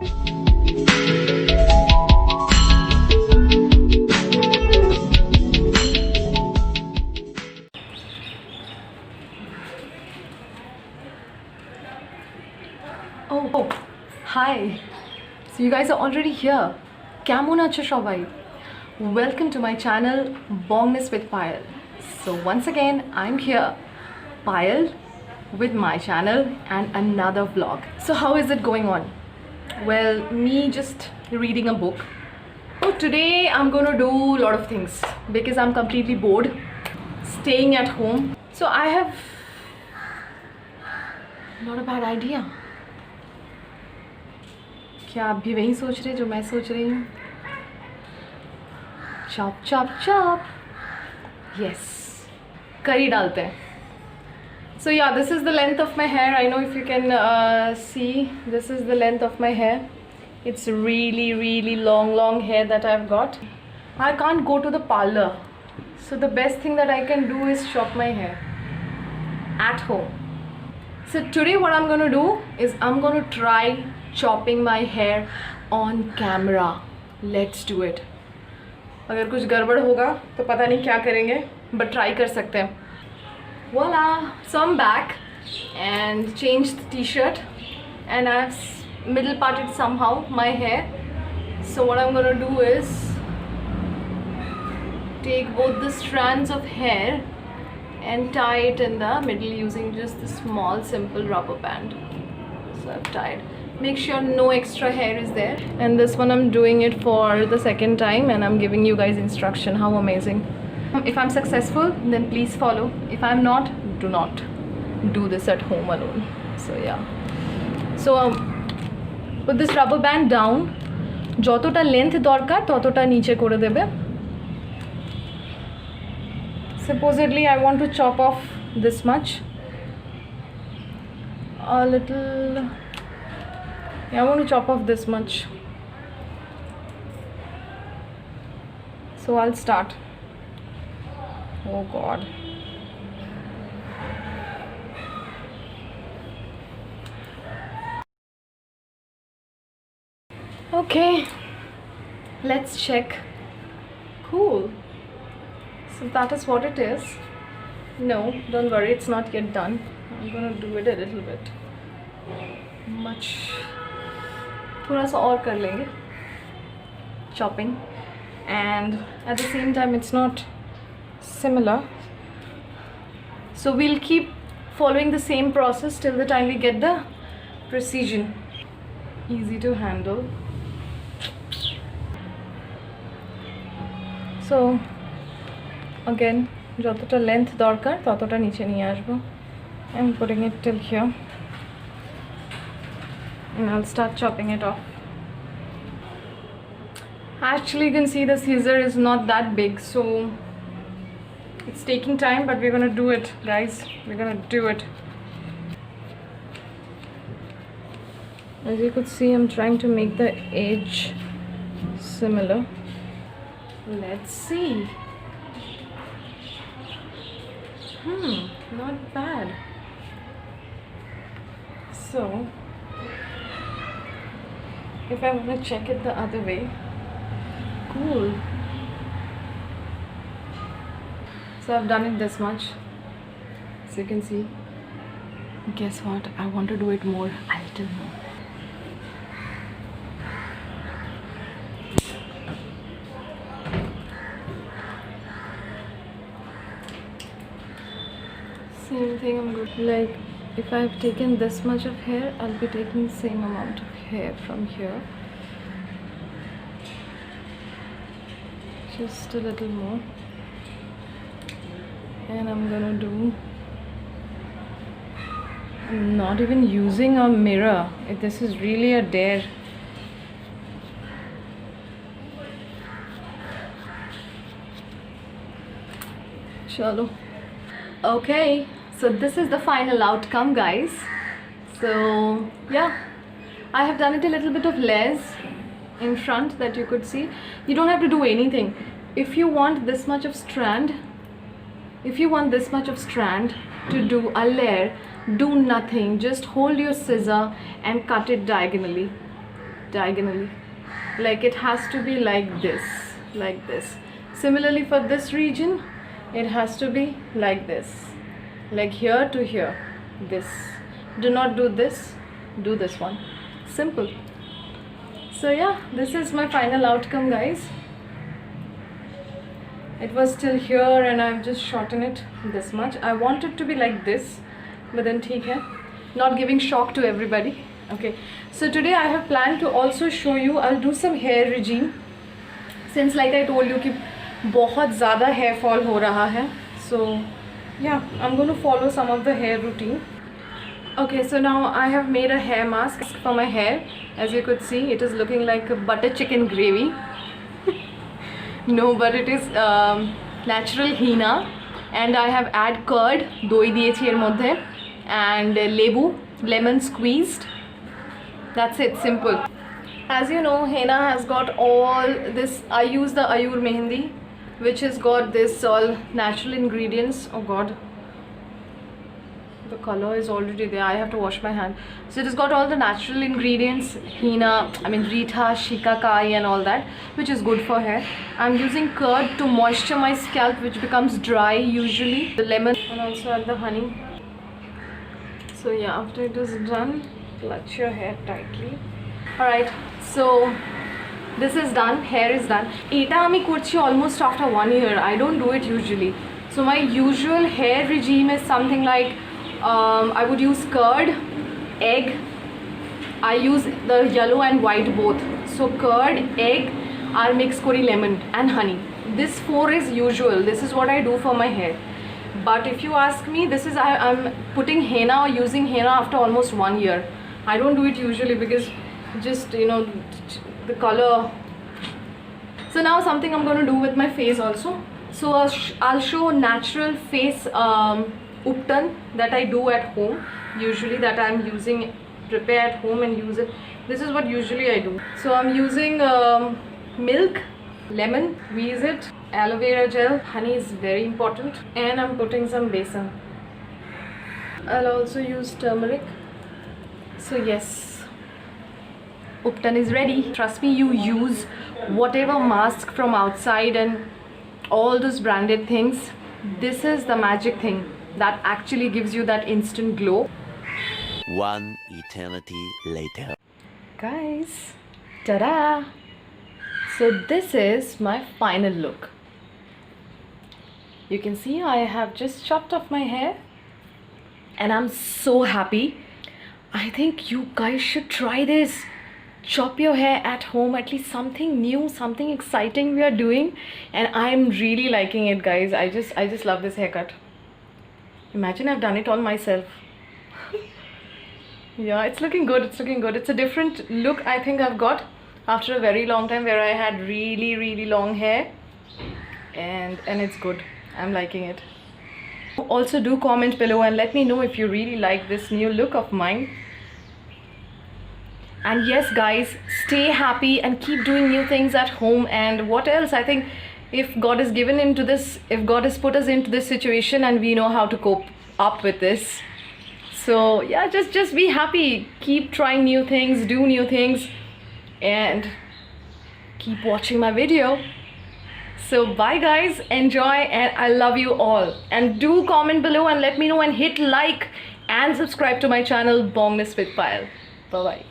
Oh, hi. So you guys are already here. কেমন আছো সবাই? Welcome to my channel Bongness with Payal. So once again, I'm here, Payal, with my channel and another vlog. So how is it going on? Well, me just reading a book. So today I'm gonna do a lot of things because I'm completely bored staying at home. So I have not a bad idea. क्या आप भी वही सोच रहे जो मैं सोच रही हूँ? चॉप चॉप चॉप, यस, करी डालते हैं. So yeah, this is the length of my hair. I know if you can see, this is the length of my hair. It's really long hair that I've got. I can't go to the parlor, so the best thing that I can do is chop my hair at home. So today what I'm gonna do is I'm gonna try chopping my hair on camera. Let's do it. अगर कुछ गड़बड़ होगा तो पता नहीं क्या करेंगे, but try कर सकते हैं. Voila! So I'm back and changed the t-shirt and I've middle parted somehow my hair. So what I'm gonna do is take both the strands of hair and tie it in the middle using just the small simple rubber band. So I've tied. Make sure no extra hair is there. And this one I'm doing it for the second time and I'm giving you guys instruction. How amazing. If I'm successful, then please follow. If I'm not, do not do this at home alone. So yeah. So put this rubber band down. যতটা length দরকার ততটা নিচে করে দেবে. Supposedly I want to chop off this much. A little. I want to chop off this much. So I'll start. Oh God. Okay. Let's check. Cool. So that is what it is. No, don't worry, it's not yet done. I'm gonna do it a little bit. Much. थोड़ा सा और कर लेंगे chopping, and at the same time it's not similar, so we'll keep following the same process till the time we get the precision. Easy to handle. So again, যতটা length দরকার ততটা নিচে নিয়ে আসবো. I'm putting it till here. And I'll start chopping it off. Actually, you can see the scissor is not that big, so it's taking time, but we're gonna do it, guys. We're gonna do it. As you could see, I'm trying to make the edge similar. Let's see. Not bad. So if I want to check it the other way, cool. So I've done it this much, so you can see. Guess what, I want to do it more, a little more. Same thing, I'm good. Like, if I've taken this much of hair, I'll be taking the same amount of hair from here. Just a little more. And I'm gonna do. I'm not even using a mirror. This is really a dare. Chalo. Okay. So this is the final outcome, guys. So yeah, I have done it a little bit of less in front that you could see. You don't have to do anything. If you want this much of strand, to do a layer, do nothing. Just hold your scissor and cut it diagonally. diagonally. Like it has to be like this. Similarly for this region, it has to be like this, like here to here, this. Do not do this, do this one. Simple. So yeah, this is my final outcome, guys. It was still here and I've just shortened it this much. I want it to be like this, but then theek hai, not giving shock to everybody. Okay, so today I have planned to also show you, I'll do some hair regime, since like I told you कि बहुत ज़्यादा hair fall हो रहा है. So yeah, I'm going to follow some of the hair routine. Okay, so now I have made a hair mask for my hair. As you could see, it is looking like a butter chicken gravy. No, but it is natural henna, and I have add curd, doi diyechi er moddhe, and lebu, lemon squeezed. That's it, simple. As you know, henna has got all this. I use the Ayur Mehendi, which has got this all natural ingredients. Oh god, the color is already there. I have to wash my hand. So it has got all the natural ingredients, henna, Rita, shikakai and all that, which is good for hair. I'm using curd to moisture my scalp, which becomes dry usually. The lemon, and also add the honey. So yeah, after it is done, clutch your hair tightly. Alright, so this is done, hair is done. Eta ami korchi almost after 1 year. I don't do it usually. So my usual hair regime is something like I would use curd, egg. I use the yellow and white both. So curd, egg, I'll mix kori lemon and honey. This 4 is usual. This is what I do for my hair. But if you ask me, this is I'm putting henna or using henna after almost 1 year. I don't do it usually because just the color. So now something I'm going to do with my face also. So I'll show natural face uptan that I do at home, usually, that I'm using, prepare at home and use it. This is what usually I do. So I'm using milk, lemon, squeeze it, aloe vera gel, honey is very important, and I'm putting some besan. I'll also use turmeric. So yes, uptan is ready. Trust me, you use whatever mask from outside and all those branded things, this is the magic thing that actually gives you that instant glow. One eternity later. Guys, ta-da! So this is my final look. You can see I have just chopped off my hair and I'm so happy. I think you guys should try this. Chop your hair at home, at least something new, something exciting we are doing, and I'm really liking it, guys. I just love this haircut. Imagine I've done it all myself. Yeah, it's looking good, it's looking good. It's a different look I think I've got after a very long time where I had really long hair, and it's good. I'm liking it. Also do comment below and let me know if you really like this new look of mine. And yes guys, stay happy and keep doing new things at home. And what else? I think if God has given into this, if God has put us into this situation and we know how to cope up with this. So yeah, just be happy. Keep trying new things, do new things, and keep watching my video. So bye guys, enjoy, and I love you all. And do comment below and let me know, and hit like and subscribe to my channel Bongness with Payal. Bye bye.